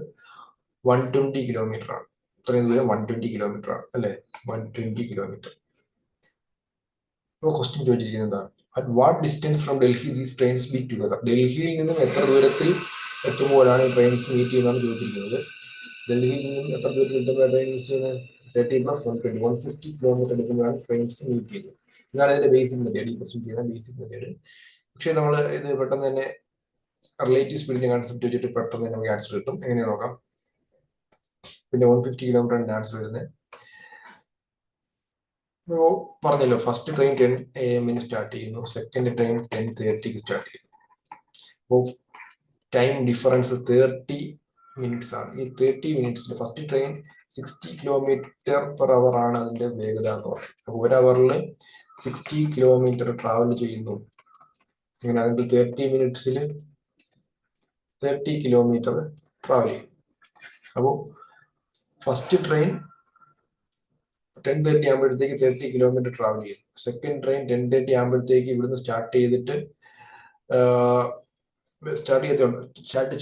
120 കിലോമീറ്റർ ആണ്. ഇത്രയും ദൂരം 120 കിലോമീറ്റർ ആണ് അല്ലെ, 120 കിലോമീറ്റർ. അപ്പോൾ ക്വസ്റ്റ്യൻ ചോദിച്ചിരിക്കുന്നത് എന്താണ്? At what distance from Delhi these trains meet together? ഡൽഹിയിൽ നിന്നും എത്ര ദൂരത്തിൽ എത്തുമ്പോഴാണ് ഈ ട്രെയിൻസ് മീറ്റ് ചെയ്യുന്നതാണ് ചോദിച്ചിരിക്കുന്നത്. ഡൽഹിയിൽ നിന്നും എത്ര ദൂരത്തിൽ എത്തുമ്പോഴാണ് ട്രെയിൻ മീറ്റ് ചെയ്യുന്നത്? 30 + 120, 150 കിലോമീറ്റർ എടുക്കുമ്പോഴാണ് ട്രെയിൻസ് മീറ്റ് ചെയ്യുന്നത്. ഇതാണ് ഇതിന്റെ ബേസിക് മെത്തേഡ്, ഈ ക്വസ്റ്റ്യൻ ചെയ്യുന്ന ബേസിക് മെത്തേഡ്. പക്ഷെ നമ്മൾ ഇത് പെട്ടെന്ന് തന്നെ റിലേറ്റീവ് സ്പീഡിന്റെ കൺസെപ്റ്റ് വെച്ചിട്ട് പെട്ടെന്ന് തന്നെ നമുക്ക് ആൻസർ കിട്ടും. എങ്ങനെ നോക്കാം. പിന്നെ 150 കിലോമീറ്റർ ആണ് ആൻസർ വരുന്നത്. പറഞ്ഞല്ലോ, ഫസ്റ്റ് ട്രെയിൻ 10 AM സ്റ്റാർട്ട് ചെയ്യുന്നു, സെക്കൻഡ് ട്രെയിൻ 10:30 സ്റ്റാർട്ട് ചെയ്യുന്നു. അപ്പോൾ ടൈം ഡിഫറൻസ് 30 മിനിറ്റ്സ് ആണ്. ഈ 30 മിനിറ്റ്സിൽ ഫസ്റ്റ് ട്രെയിൻ 60 km/h ആണ് അതിന്റെ വേഗത എന്ന് പറയുന്നത്. അപ്പോൾ 1 അവറിൽ 60 കിലോമീറ്റർ ട്രാവൽ ചെയ്യുന്നു. അങ്ങനെ അതിന്റെ 30 മിനിറ്റ്സിൽ 30 കിലോമീറ്റർ ട്രാവൽ ചെയ്യും. അപ്പോൾ ഫസ്റ്റ് ട്രെയിൻ 10:30 ആകുമ്പോഴത്തേക്ക് 30 കിലോമീറ്റർ ട്രാവൽ ചെയ്യും. സെക്കൻഡ് ട്രെയിൻ 10:30 ആകുമ്പോഴത്തേക്ക് ഇവിടുന്ന് സ്റ്റാർട്ട്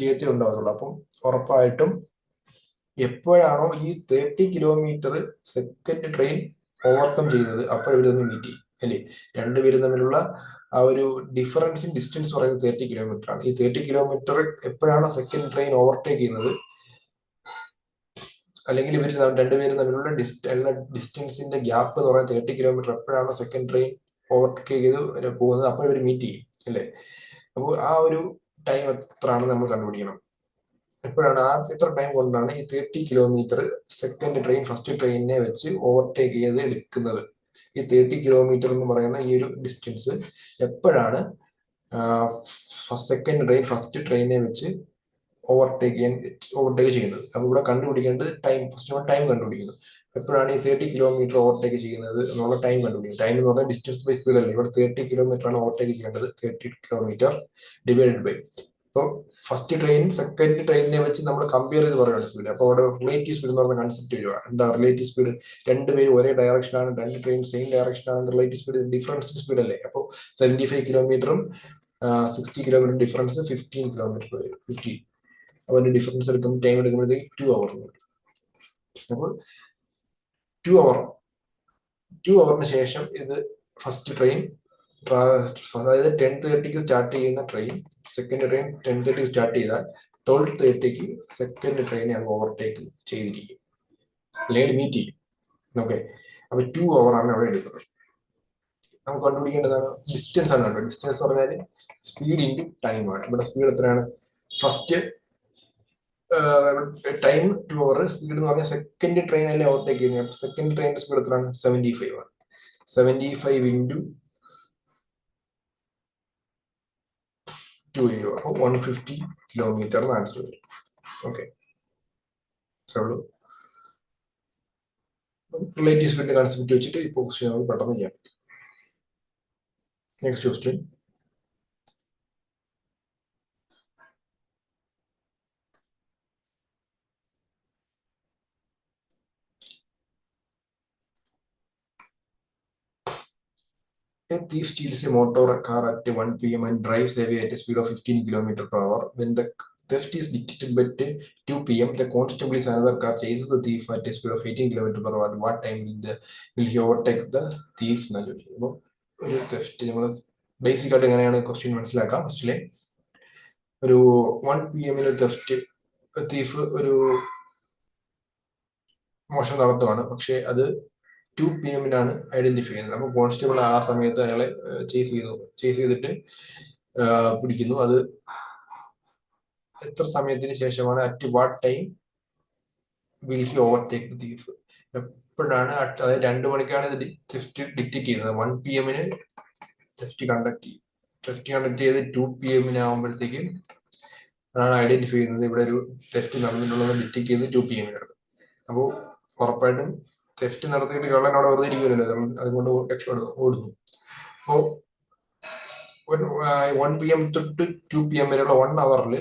ചെയ്തേ ഉണ്ടാവുള്ളൂ. അപ്പം ഉറപ്പായിട്ടും എപ്പോഴാണോ ഈ 30 കിലോമീറ്റർ സെക്കൻഡ് ട്രെയിൻ ഓവർകം ചെയ്യുന്നത് അപ്പോഴിവരൊന്ന് മീറ്റ് ചെയ്യും അല്ലേ. രണ്ടുപേരും തമ്മിലുള്ള ആ ഒരു ഡിഫറൻസ് ഇൻ ഡിസ്റ്റൻസ് പറയുന്നത് 30 കിലോമീറ്റർ ആണ്. ഈ 30 കിലോമീറ്റർ എപ്പോഴാണോ സെക്കൻഡ് ട്രെയിൻ ഓവർടേക്ക് ചെയ്യുന്നത്, അല്ലെങ്കിൽ ഇവർ രണ്ടുപേരും തമ്മിലുള്ള ഡിസ്റ്റൻസിന്റെ ഗ്യാപ്പ് എന്ന് പറയുന്നത് 30 കിലോമീറ്റർ എപ്പോഴാണോ സെക്കൻഡ് ട്രെയിൻ ഓവർടേക്ക് ചെയ്ത് പോകുന്നത് അപ്പോൾ ഇവർ മീറ്റ് ചെയ്യും അല്ലേ. അപ്പോൾ ആ ഒരു ടൈം എത്ര ആണെന്ന് നമ്മൾ കണ്ടുപിടിക്കണം. എപ്പോഴാണ് എത്ര ടൈം കൊണ്ടാണ് ഈ 30 കിലോമീറ്റർ സെക്കൻഡ് ട്രെയിൻ ഫസ്റ്റ് ട്രെയിനിനെ വെച്ച് ഓവർടേക്ക് ചെയ്ത് എടുക്കുന്നത്. ഈ 30 കിലോമീറ്റർ എന്ന് പറയുന്ന ഈ ഒരു ഡിസ്റ്റൻസ് എപ്പോഴാണ് സെക്കൻഡ് ട്രെയിൻ ഫസ്റ്റ് ട്രെയിനിനെ വെച്ച് ഓവർടേക്ക് ചെയ്യുന്നത്. അപ്പോൾ ഇവിടെ കണ്ടുപിടിക്കേണ്ടത് ടൈം. ഫസ്റ്റ് നമ്മൾ ടൈം കണ്ടുപിടിക്കുന്നു. എപ്പോഴാണ് ഈ 30 കിലോമീറ്റർ ഓവർടേക്ക് ചെയ്യുന്നത് എന്നുള്ള ടൈം കണ്ടുപിടിക്കും. ടൈം എന്ന് പറഞ്ഞാൽ ഡിസ്റ്റൻസ് ബൈ സ്പീഡ് അല്ലേ. ഇവിടെ 30 കിലോമീറ്റർ ആണ് ഓവർടേക്ക് ചെയ്യേണ്ടത്. 30 കിലോമീറ്റർ ഡിവൈഡഡ് ബൈ, ഇപ്പോൾ ഫസ്റ്റ് ട്രെയിൻ സെക്കൻഡ് ട്രെയിനിനെ വെച്ച് നമ്മൾ കമ്പയർ ചെയ്ത് പറയുകയാണ് സ്പീഡ്. അപ്പോൾ അവിടെ റിലേറ്റീവ് സ്പീഡ് എന്ന് പറഞ്ഞ കൺസെപ്റ്റ് വരിക. എന്താ റിലേറ്റീവ് സ്പീഡ്? രണ്ടുപേരും ഒരേ ഡയറക്ഷനാണ്, രണ്ട് ട്രെയിൻ സെയിം ഡയറക്ഷനാണ്. റിലേറ്റീവ് സ്പീഡ് ഡിഫറൻസ് സ്പീഡ് അല്ലേ. അപ്പോൾ 75 കിലോമീറ്ററും 60 കിലോമീറ്റർ ഡിഫറൻസ് 15 കിലോമീറ്റർ വരും. 15 അപ്പോൾ അതിന്റെ ഡിഫറൻസ് എടുക്കുമ്പോൾ ടൈം എടുക്കുമ്പോഴത്തേക്ക് 2 അവർ വരും. അപ്പോൾ 2 അവറിന് ശേഷം ഇത് ഫസ്റ്റ് ട്രെയിൻ, അതായത് 10:30 സ്റ്റാർട്ട് ചെയ്യുന്ന ട്രെയിൻ സെക്കൻഡ് ട്രെയിൻ 10:30 സ്റ്റാർട്ട് ചെയ്താൽ 12:30 സെക്കൻഡ് ട്രെയിനെ അത് ഓവർടേക്ക് ചെയ്തിരിക്കും അല്ലെങ്കിൽ മീറ്റ് ചെയ്യും. ഓക്കെ, അപ്പൊ 2 അവർ ആണ് അവിടെ എടുക്കുന്നത്. നമുക്ക് കണ്ടുപിടിക്കേണ്ടതാണ് ഡിസ്റ്റൻസ് ആണ് കണ്ടത്. ഡിസ്റ്റൻസ് പറഞ്ഞാൽ സ്പീഡ് ഇൻറ്റു ടൈം ആണ്. ഇവിടെ സ്പീഡ് എത്രയാണ്? ഫസ്റ്റ് ടൈം 2 അവർ, സ്പീഡ് എന്ന് പറഞ്ഞാൽ സെക്കൻഡ് ട്രെയിൻ അല്ലേ ഓവർടേക്ക് ചെയ്യുന്നത്. സെക്കൻഡ് ട്രെയിനിന്റെ സ്പീഡ് എത്രയാണ്? 75 ആണ്. 75 ഇൻറ്റു 2 അപ്പോൾ 150 കിലോമീറ്റർ ആൻസർ വരും. ഓക്കെ, റിലേറ്റീവ് സ്പീഡിന്റെ കൺസെപ്റ്റ് വെച്ചിട്ട് ഈ ക്വസ്റ്റ്യൻ നമുക്ക് പെട്ടെന്ന് ചെയ്യാം. Next question. A thief steals a motor car at 1 PM and drives away at a speed of 15 km/h. When the theft is detected by 2 PM, the constable in another car chases the thief at a speed of 18 km/h. At what time will he overtake the thief? അപ്പോൾ ഒരു theft നമ്മൾ basic ആയിട്ട് എങ്ങനെയാണ് question മനസ്സിലാക്കാം. ഫസ്റ്റിലെ ഒരു 1 PM thief ഒരു മോഷണം നടത്തുവാണ്. പക്ഷെ അത് 2 PM ഐഡന്റിഫൈ ചെയ്യുന്നത്. അപ്പോൾ കോൺസ്റ്റബിൾ ആ സമയത്ത് അയാളെ ചേസ് ചെയ്തിട്ട് പിടിക്കുന്നു. അത് എത്ര സമയത്തിന് ശേഷമാണ്? At what time will he overtake the thief? എപ്പോഴാണ്? അതായത് 2 മണിക്കാണ് ഇത് ഡിറ്റക്ട് ചെയ്യുന്നത്. 1 PM ടെസ്റ്റ് കണ്ടക്ട് ചെയ്ത് 2 PM ആകുമ്പോഴത്തേക്കും ആണ് ഐഡന്റിഫൈ ചെയ്യുന്നത്. ഇവിടെ ഒരു ടെസ്റ്റ് നടന്നിട്ടുള്ളത് ഡിറ്റക്ട് ചെയ്ത് 2 PM അപ്പോൾ ഉറപ്പായിട്ടും തെഫ്റ്റ് നടത്തിയിട്ട് കള്ളൻ അവിടെ വെറുതെ ഇരിക്കുമല്ലോ, അതുകൊണ്ട് ഓടുന്നു. അപ്പോൾ 1 PM തൊട്ട് 2 PM വരെയുള്ള 1 അവറിൽ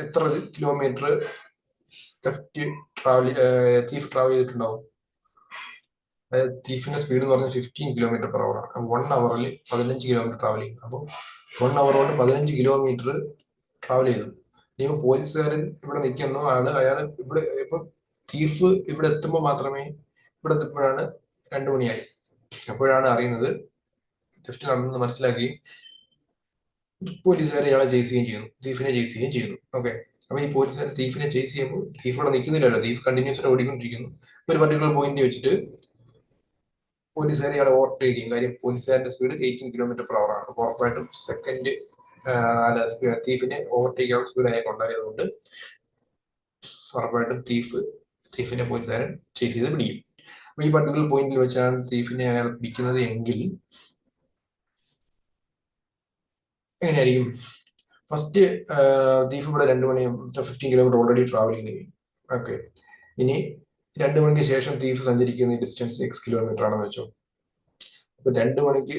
എത്ര കിലോമീറ്റർ തീഫ് ട്രാവൽ ചെയ്തിട്ടുണ്ടാവും? അതായത് തീഫിന്റെ സ്പീഡ് എന്ന് പറഞ്ഞാൽ 15 km/h ആണ്. 1 അവറിൽ 15 കിലോമീറ്റർ ട്രാവൽ ചെയ്യും. അപ്പോൾ 1 hour കൊണ്ട് 15 കിലോമീറ്റർ ട്രാവൽ ചെയ്തു. ഇനി പോലീസുകാരൻ ഇവിടെ നിൽക്കുന്നു, അയാൾ ഇവിടെ ഇപ്പൊ തീഫ് ഇവിടെ എത്തുമ്പോൾ മാത്രമേ, ഇവിടെ എത്തുമ്പോഴാണ് 2 മണിയായി. അപ്പോഴാണ് അറിയുന്നത്, തെറ്റ് നടന്നെന്ന് മനസ്സിലാക്കി പോലീസുകാരെ ഇയാളെ ചേസ് ചെയ്യുകയും ചെയ്യുന്നു, തീഫിനെ ചേസ് ചെയ്യുകയും ചെയ്യുന്നു. ഓക്കെ, അപ്പൊ ഈ പോലീസുകാർ തീഫിനെ ചേസ് ചെയ്യുമ്പോൾ തീഫ് ഇവിടെ നിൽക്കുന്നില്ലല്ലോ, തീഫ് കണ്ടിന്യൂസ് ഓടിക്കൊണ്ടിരിക്കുന്നു. ഒരു പർട്ടിക്കുലർ പോയിന്റ് വെച്ചിട്ട് പോലീസുകാരെ ഇയാളെ ഓവർടേക്ക് ചെയ്യും. കാര്യം പോലീസുകാരുടെ സ്പീഡ് 18 km/h ആണ്. അപ്പോൾ ഉറപ്പായിട്ടും സെക്കൻഡ് തീഫിനെ ഓവർടേക്ക് ചെയ്യാനുള്ള സ്പീഡ് അയാൾക്ക് ഉണ്ടായതുകൊണ്ട് ഉറപ്പായിട്ടും തീഫിനെ പോലീസുകാരൻ ചേസ് ചെയ്ത് പിടിക്കും. അപ്പൊ ഈ പർട്ടിക്കുലർ പോയിന്റിൽ വെച്ചാണ് തീഫിനെ അയാൾ പിടിക്കുന്നത് എങ്കിൽ എങ്ങനെയായിരിക്കും? ഫസ്റ്റ് തീഫ് ഇവിടെ 2 മണി 15 കിലോമീറ്റർ ഓൾറെഡി ട്രാവൽ ചെയ്ത് കഴിഞ്ഞു. ഓക്കെ, ഇനി 2 മണിക്ക് ശേഷം തീഫ് സഞ്ചരിക്കുന്ന ഡിസ്റ്റൻസ് X കിലോമീറ്റർ ആണെന്ന് വെച്ചോ. അപ്പൊ 2 മണിക്ക്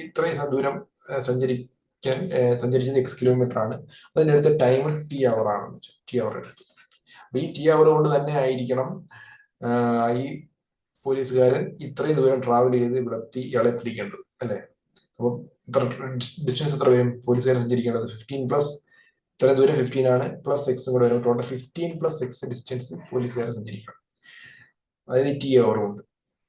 ഇത്രയും ദൂരം സഞ്ചരിച്ചത് X കിലോമീറ്റർ ആണ്. അതിന്റെ അടുത്ത ടൈം T അവർ ആണെന്ന് വെച്ചോ, T അവർ എടുത്തു. അപ്പൊ ഈ T അവർ കൊണ്ട് തന്നെ ആയിരിക്കണം ഈ പോലീസുകാരൻ ഇത്രയും ദൂരം ട്രാവൽ ചെയ്ത് ഇവിടെ എത്തി ഇയാളെ പിടിക്കേണ്ടത്, അല്ലെ? അപ്പം ഡിസ്റ്റൻസ് എത്ര വരും? പോലീസുകാരൻ സഞ്ചരിക്കേണ്ടത് 15 ഇത്രയും ദൂരം 15 ആണ്, പ്ലസ് എക്സും കൂടെ വരും. ടോട്ടൽ 15 + X ഡിസ്റ്റൻസ് പോലീസുകാരൻ സഞ്ചരിക്കണം. അതായത് T അവർ കൊണ്ട്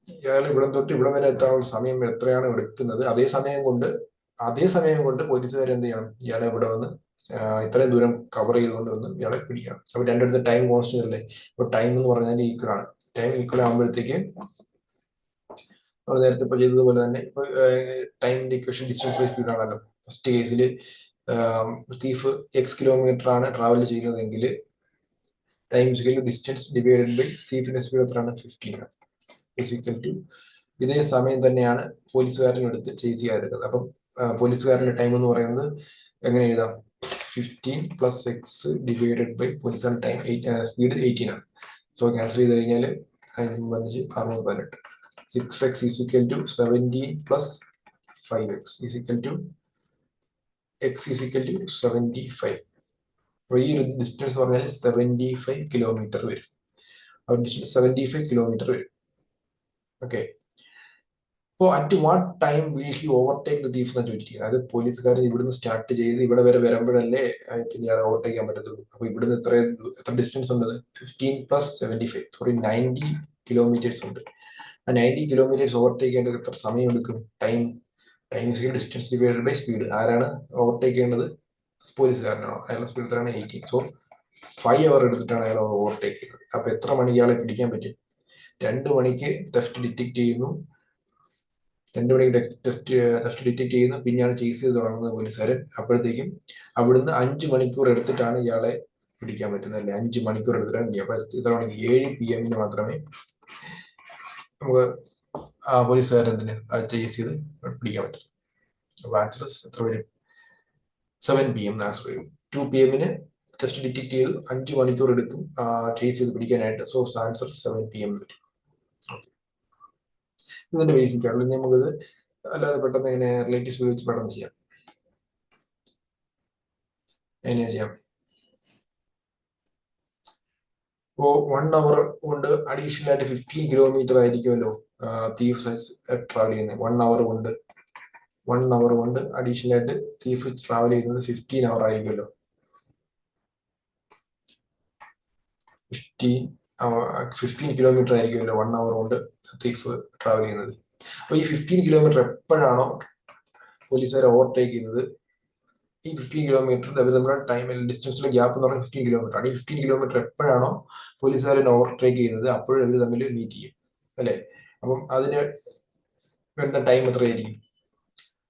ഇയാൾ ഇവിടെ തൊട്ട് ഇവിടെ വരെ എത്താനുള്ള സമയം എത്രയാണ് എടുക്കുന്നത്, അതേ സമയം കൊണ്ട് പോലീസുകാർ എന്ത് ചെയ്യണം? ഇയാളെ ഇവിടെ വന്ന് ഇത്രയും ദൂരം കവർ ചെയ്തുകൊണ്ട് വന്ന് ഇയാളെ പിടിക്കണം. അപ്പൊ രണ്ടിടത്ത് ടൈം കോൺസ്റ്റന്റ് അല്ലേ? അപ്പൊ ടൈം എന്ന് പറഞ്ഞാൽ ഈക്വൽ ആണ്. ടൈം ഈക്വൽ ആകുമ്പോഴത്തേക്ക് നമ്മൾ നേരത്തെ ഇപ്പൊ ചെയ്തതുപോലെ തന്നെ ഇപ്പൊ ടൈമിന്റെ ഇക്വേഷൻ ഡിസ്റ്റൻസ് ബൈ സ്പീഡ് ആണല്ലോ. ഫസ്റ്റ് കേസിൽ തീഫ് X കിലോമീറ്റർ ആണ് ട്രാവൽ ചെയ്യുന്നതെങ്കിൽ ടൈം ഡിസ്റ്റൻസ് ഡിവൈഡഡ് ബൈ തീഫിന്റെ സ്പീഡ് എത്രയാണ്? 15 ആണ്. ഇസിക്കൽ ടു ഇതേ സമയം തന്നെയാണ് പോലീസുകാരൻ എടുത്ത് ചേസ് ചെയ്യാതിരുന്നത്. അപ്പം പോലീസുകാരന്റെ ടൈം എന്ന് പറയുന്നത് എങ്ങനെ എഴുതാം? 15 + X ഡിവൈഡഡ് ബൈ പോലീസുകാരുടെ ടൈം സ്പീഡ് 18 ആണ്. സോ ക്യാൻസൽ ചെയ്ത് കഴിഞ്ഞാൽ 618. 6x = 17 + 5x = x = 75. അപ്പൊ ഈ ഒരു ഡിസ്റ്റൻസ് പറഞ്ഞാൽ 75 കിലോമീറ്റർ വരും. ആ ഡിസ്റ്റൻസ് 75 കിലോമീറ്റർ വരും. ഓക്കെ, അപ്പോൾ at what time will he overtake the thief എന്നാണ് ചോദിച്ചിരിക്കുന്നത്. അതായത് പോലീസുകാരൻ ഇവിടുന്ന് സ്റ്റാർട്ട് ചെയ്ത് ഇവിടെ വരെ വരുമ്പോഴല്ലേ പിന്നെ ഓവർടേക്ക് ചെയ്യാൻ പറ്റത്തുള്ളൂ. അപ്പൊ ഇവിടുന്ന് എത്ര ഡിസ്റ്റൻസ് ഉണ്ട്? 15 + 75, സോറി 90 കിലോമീറ്റേഴ്സ് ഉണ്ട്. ആ 90 കിലോമീറ്റേഴ്സ് ഓവർടേക്ക് ചെയ്യേണ്ടത് എത്ര സമയം എടുക്കും? Time distance divided by speed. ആരാണ് ഓവർടേക്ക് ചെയ്യേണ്ടത്? പോലീസുകാരനാണോ? അയാളുടെ സ്പീഡ് എത്രയാണ്? 18. സോ 5 അവർ എടുത്തിട്ടാണ് അയാൾ ഓവർടേക്ക് ചെയ്യുന്നത്. അപ്പൊ എത്ര മണിക്ക് ഇയാളെ പിടിക്കാൻ പറ്റും? 2 മണിക്ക് തെഫ്റ്റ് ഡിറ്റക്ട് ചെയ്യുന്നു, 2 മണിക്ക് തെഫ്റ്റ് ഡിറ്റക്ട് ചെയ്യുന്നു, പിന്നെയാണ് ചേസ് ചെയ്ത് തുടങ്ങുന്നത് പോലീസുകാരൻ. അപ്പോഴത്തേക്കും അവിടുന്ന് 5 മണിക്കൂർ എടുത്തിട്ടാണ് ഇയാളെ പിടിക്കാൻ പറ്റുന്നത്, അല്ലെ? 5 മണിക്കൂർ എടുത്തിട്ടാണ് പിടിക്കുക. അപ്പൊ ഇത്ര മണിക്ക് 7 PM മാത്രമേ നമുക്ക് പോലീസുകാരന് ചേസ് ചെയ്ത് പിടിക്കാൻ പറ്റും. അപ്പൊ ആൻസർ എത്ര വരും? 7 PM ആൻസർ വരും. 2 PM ടെസ്റ്റ് ഡിറ്റക്ട് ചെയ്ത് 5 മണിക്കൂർ എടുക്കും ചേസ് ചെയ്ത് പിടിക്കാനായിട്ട്. സോ ആൻസർ 7 PM വരും. ഇതിന്റെ ബേസിക് ആണ്. ഇനി നമുക്കിത് അല്ലാതെ പെട്ടെന്ന് ഇങ്ങനെ റിലേറ്റീവ്സ് ഉപയോഗിച്ച് പെട്ടെന്ന് ചെയ്യാം. എങ്ങനെയാ ചെയ്യാം? ഇപ്പോ 1 അവർ കൊണ്ട് അഡീഷണൽ ആയിട്ട് 15 കിലോമീറ്റർ ആയിരിക്കുമല്ലോ തീഫ് ട്രാവൽ ചെയ്യുന്നത്. 1 അവർ കൊണ്ട് അഡീഷണൽ ആയിട്ട് തീഫ് ട്രാവൽ ചെയ്യുന്നത് 15 അവർ ആയിരിക്കുമല്ലോ. 15 കിലോമീറ്റർ ആയിരിക്കുമല്ലോ 1 അവർ കൊണ്ട് തീഫ് ട്രാവൽ ചെയ്യുന്നത്. അപ്പൊ ഈ 15 കിലോമീറ്റർ എപ്പോഴാണോ പോലീസുകാരെ ഓവർടേക്ക് ചെയ്യുന്നത്, ഈ 15 കിലോമീറ്റർ നമ്മുടെ ടൈമിൽ ഡിസ്റ്റൻസിലെ ഗ്യാപ്പ് എന്ന് പറഞ്ഞാൽ 15 കിലോമീറ്റർ ആണ്. ഈ 15 കിലോമീറ്റർ എപ്പോഴാണോ പോലീസുകാരൻ ഓവർടേക്ക് ചെയ്യുന്നത് അപ്പോഴും ഇവർ തമ്മിൽ മീറ്റ് ചെയ്യും, അല്ലെ? അപ്പം അതിന് വരുന്ന ടൈം എത്രയായിരിക്കും?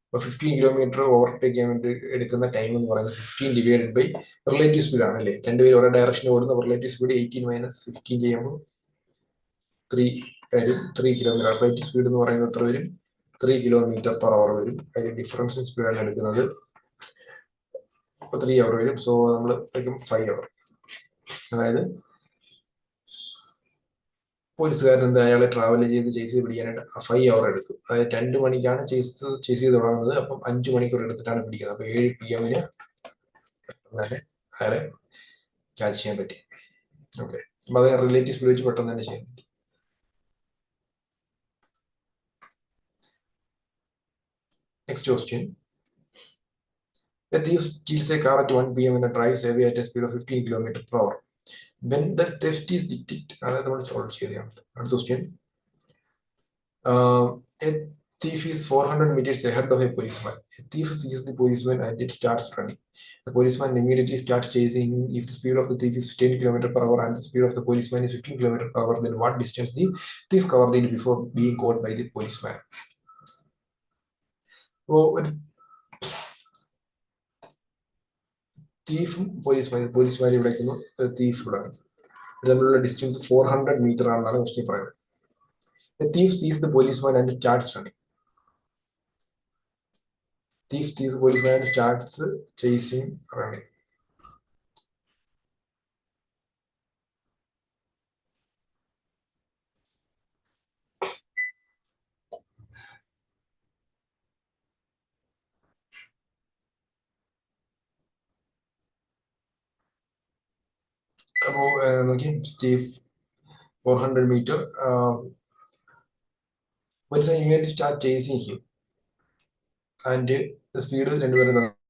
അപ്പൊ 15 കിലോമീറ്റർ ഓവർടേക്ക് ചെയ്യാൻ വേണ്ടി എടുക്കുന്ന ടൈം എന്ന് പറയുന്നത് 15 ഡിവൈഡഡ് ബൈ റിലേറ്റീവ് സ്പീഡ് ആണ്, അല്ലെ? രണ്ടുപേരും ഒരേ ഡയറക്ഷനിൽ ഓടുന്ന റിലേറ്റീവ് സ്പീഡ് 18 - 15 ചെയ്യുമ്പോൾ 3 വരും. 3 കിലോമീറ്റർ റിലേറ്റീവ് സ്പീഡ് എന്ന് പറയുന്നത് എത്ര വരും? 3 km/h വരും. അതിൽ ഡിഫറൻസ് സ്പീഡാണ് എടുക്കുന്നത്. 3 അവർ വരും. സോ നമ്മൾ 5 അവർ. അതായത് പോലീസുകാരൻ എന്താ അയാളെ ട്രാവൽ ചെയ്ത് ചേസ് ചെയ്ത് പിടിക്കാനായിട്ട് 5 അവർ എടുക്കും. അതായത് 2 മണിക്കാണ് ചേസ് ചെയ്ത് തുടങ്ങുന്നത്. അപ്പം 5 മണിക്കൂർ എടുത്തിട്ടാണ് പിടിക്കുന്നത്. അപ്പൊ 7 PM തന്നെ അയാളെ ക്യാച്ച് ചെയ്യാൻ പറ്റി. ഓക്കെ, അപ്പൊ അത് റിലേറ്റീവ് സ്പീഡ് വെച്ച് പെട്ടെന്ന് തന്നെ ചെയ്യാൻ പറ്റും. Next question. A thief steals a car at 1 p.m. and drives away at a speed of 15 km per hour. When the theft is detected, അടുത്ത question. A thief is 400 meters ahead of a policeman. A thief sees the policeman and it starts running. The policeman immediately starts chasing him. If the speed of the thief is 10 km per hour and the speed of the policeman is 15 km per hour, then what distance the thief covered before being caught by the policeman? So, തീഫും policeman ഇവിടെ thief ഇവിടെ തമ്മിലുള്ള distance 400 meter ആണെന്നാണ് question പറയുന്നത്. The thief sees the policeman and starts running. Thief sees the policeman and starts chasing, running. അപ്പോൾ നോക്കി സ്റ്റീഫ് 400 meter. Policeman immediately start chasing him. And the speed is 2